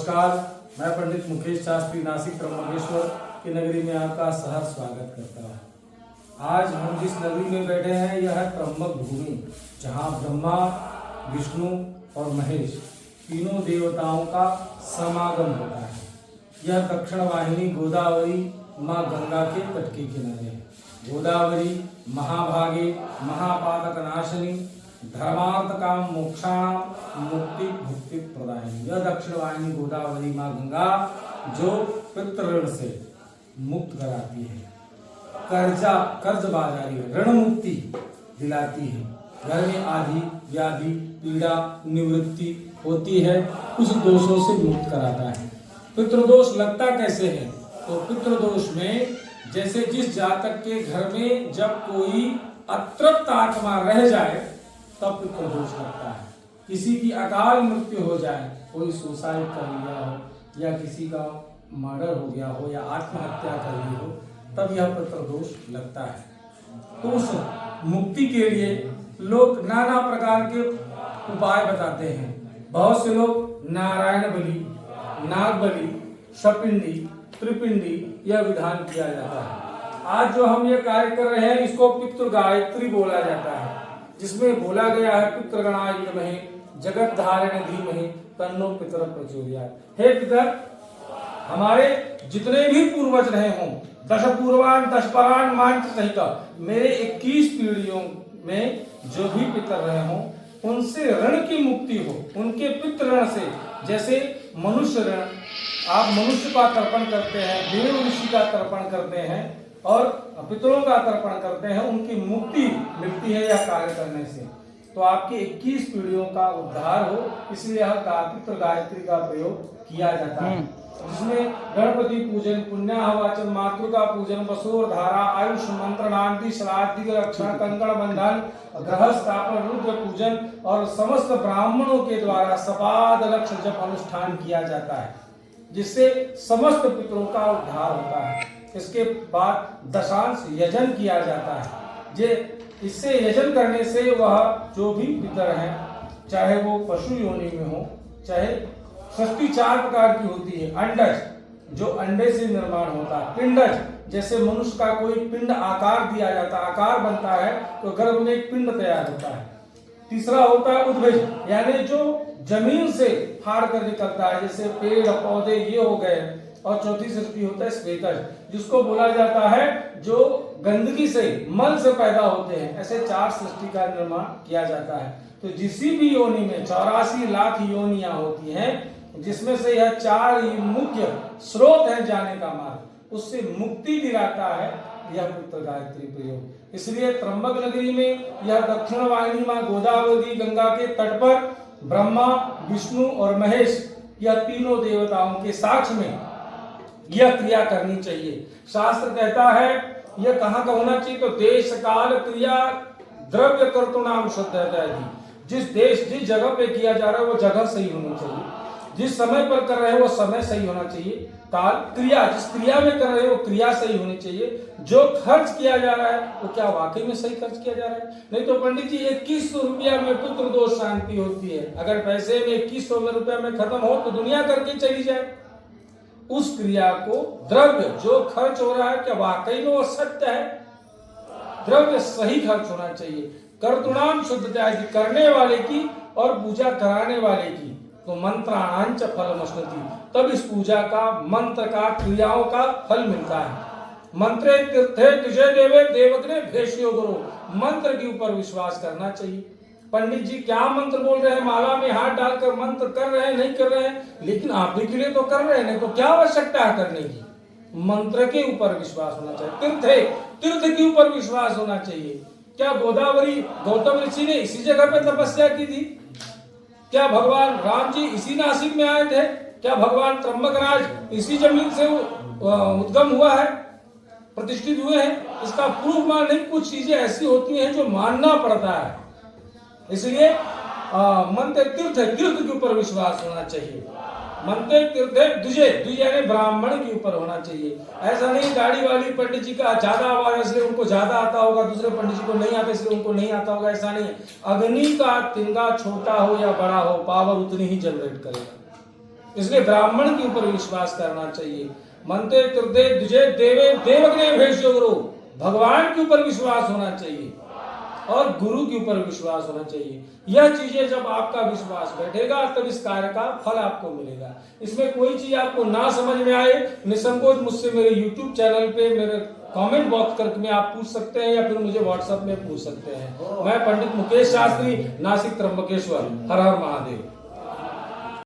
नमस्कार, मैं पंडित मुकेश शास्त्री नासिक त्र्यंबकेश्वर की नगरी में आपका सहर्ष स्वागत करता हूँ। आज हम जिस नगरी में बैठे हैं यह है त्र्यंबक भूमि, जहाँ ब्रह्मा, विष्णु और महेश तीनों देवताओं का समागम होता है। यह दक्षिण वाहिनी गोदावरी माँ गंगा के तट के किनारे है। गोदावरी महाभागे महापातक नाशिनी धर्मार्थ काम मोक्षाणाम मुक्ति भुक्ति प्रदायिनी। यह दक्षिण वाहिनी गोदावरी माँ गंगा जो पितृ ऋण से मुक्त कराती है, कर्ज बाजारी ऋण मुक्ति दिलाती है, घर में आदि व्याधि पीड़ा निवृत्ति होती है, कुछ दोषों से मुक्त कराता है। पितृदोष लगता कैसे है? तो पितृदोष में जैसे जिस जातक के घर में जब कोई अतृप्त आत्मा रह जाए तब पितृदोष लगता है। किसी की अकाल मृत्यु हो जाए, कोई सुसाइड कर लिया हो या किसी का मर्डर हो गया हो या आत्महत्या कर ली हो, तब यह पितृदोष लगता है। तो उस मुक्ति के लिए लोग नाना प्रकार के उपाय बताते हैं। बहुत से लोग नारायण बलि, नाग बलि, शपिंडी, त्रिपिंडी यह विधान किया जाता है। आज जो हम ये कार्य कर रहे हैं इसको पितृ गायत्री बोला जाता है, जिसमें बोला गया है पितृगणाय विद्महे जगत धारिणे धीमहि तन्नो पितर प्रचोदयात्। हे पितर, हमारे जितने भी पूर्वज रहे हों, दश पूर्वान दश परान मांच सहित मेरे 21 पीढ़ियों में जो भी पितर रहे हों, उनसे ऋण की मुक्ति हो, उनके पितृ ऋण से। जैसे मनुष्य ऋण, आप मनुष्य का तर्पण करते हैं, देव ऋषि का तर्पण करते हैं और पितरों का तर्पण करते हैं, उनकी मुक्ति मिलती है यह कार्य करने से। तो आपकी 21 पीढ़ियों का उद्धार हो, इसलिए यह पितृ गायत्री का प्रयोग किया जाता है, जिसमें गणपति पूजन, पुण्याहवाचन, मातृका पूजन, वसुर धारा, आयुष मंत्र, नांदी, श्राद्ध, रक्षण, कंकण बंधन, ग्रह स्थापन, रुद्र पूजन और समस्त ब्राह्मणों के द्वारा सपाद लक्ष्य जप अनुष्ठान किया जाता है, जिससे समस्त पितरों का उद्धार होता है। इसके बाद दशांश यजन किया जाता है। इससे यजन करने से वह जो भी पितर हैं, चाहे वो पशु योनि में हो, चाहे सृष्टि 4 प्रकार की होती है। अंडज जो अंडे से निर्माण होता है, पिंडज जैसे मनुष्य का कोई पिंड आकार दिया जाता है, आकार बनता है तो गर्भ में एक पिंड तैयार होता है। तीसरा होता है उद्भिज, यानी जो जमीन से फाड़ कर निकलता है, जैसे पेड़ पौधे ये हो गए। और चौथी सृष्टि होता है श्वेतज, जिसको बोला जाता है जो गंदगी से मल से पैदा होते हैं। ऐसे 4 सृष्टि का निर्माण किया जाता है। तो जिसी भी योनि में 84 लाख योनियां होती हैं, जिसमें से यह 4 मुख्य स्रोत है जाने का मार्ग, उससे मुक्ति दिलाता है यह पितृ गायत्री प्रयोग। इसलिए त्र्यंबक नगरी में यह दक्षिण वाहिनी माँ गोदावरी गंगा के तट पर ब्रह्मा, विष्णु और महेश यह तीनों देवताओं के साक्ष्य में यह क्रिया करनी चाहिए। शास्त्र कहता है यह कहाँ का होना चाहिए? तो देश काल क्रिया द्रव्य कर्तुनाम शुद्धता। जिस देश जिस जगह पे किया जा रहा है वो जगह सही होनी चाहिए, जिस समय पर कर रहे हैं वो समय सही होना चाहिए, काल क्रिया जिस क्रिया में कर रहे हैं वो क्रिया सही होनी चाहिए, जो खर्च किया जा रहा है वो क्या वाकई में सही खर्च किया जा रहा है। नहीं तो पंडित जी 2100 रुपया में पुत्र दोष शांति होती है, अगर पैसे में 2100 रुपया में खत्म हो तो दुनिया करके चली जाए। उस क्रिया को द्रव्य जो खर्च हो रहा है क्या वाकई में वो सत्य है? द्रव्य सही खर्च होना चाहिए। कर्तुणाम शुद्धता, करने वाले की और पूजा कराने वाले की। तो मंत्राणांच फलमश्नुति, तब इस पूजा का, मंत्र का, क्रियाओं का फल मिलता है। मंत्रे तीर्थे तुझे देवे देवग्ने भेष्यो गुरु, मंत्र के ऊपर विश्वास करना चाहिए। पंडित जी क्या मंत्र बोल रहे हैं, माला में हाथ डालकर मंत्र कर रहे हैं, नहीं कर रहे हैं, लेकिन आप ही के लिए तो कर रहे हैं, नहीं तो क्या आवश्यकता है करने की? मंत्र के ऊपर विश्वास होना चाहिए, तीर्थ के ऊपर विश्वास होना चाहिए। क्या गोदावरी गौतम ऋषि ने इसी जगह पे तपस्या की थी? क्या भगवान राम जी इसी नासिक में आए थे? क्या भगवान त्र्यंबकराज इसी जमीन से उद्गम हुआ है, प्रतिष्ठित हुए हैं? इसका प्रूफ मानने कुछ चीजें ऐसी होती हैं जो मानना पड़ता है। इसलिए मंत्र तीर्थ के ऊपर विश्वास होना चाहिए। मंत्र तीर्थ द्विज यानी ब्राह्मण के ऊपर होना चाहिए। ऐसा नहीं दाढ़ी वाली पंडित जी का ज्यादा आवाज इसलिए उनको ज्यादा आता होगा, दूसरे पंडित जी को नहीं आता इसलिए उनको नहीं आता होगा, ऐसा नहीं है। अग्नि का तिनका छोटा हो या बड़ा हो, पावर उतनी ही जनरेट करेगा। इसलिए ब्राह्मण के ऊपर विश्वास करना चाहिए। मनते तुर्दे दुजे देवे देवग्ने भेषो गुरु, भगवान के ऊपर विश्वास होना चाहिए और गुरु के ऊपर विश्वास होना चाहिए। यह चीजें जब आपका विश्वास बैठेगा तब इस कार्य का फल आपको मिलेगा। इसमें कोई चीज आपको ना समझ में आए, निसंकोच मुझसे मेरे YouTube चैनल पे मेरे कमेंट बॉक्स करके में आप पूछ सकते हैं या फिर मुझे WhatsApp में पूछ सकते हैं। मैं पंडित मुकेश शास्त्री, नासिक त्र्यंबकेश्वर। हर हर महादेव।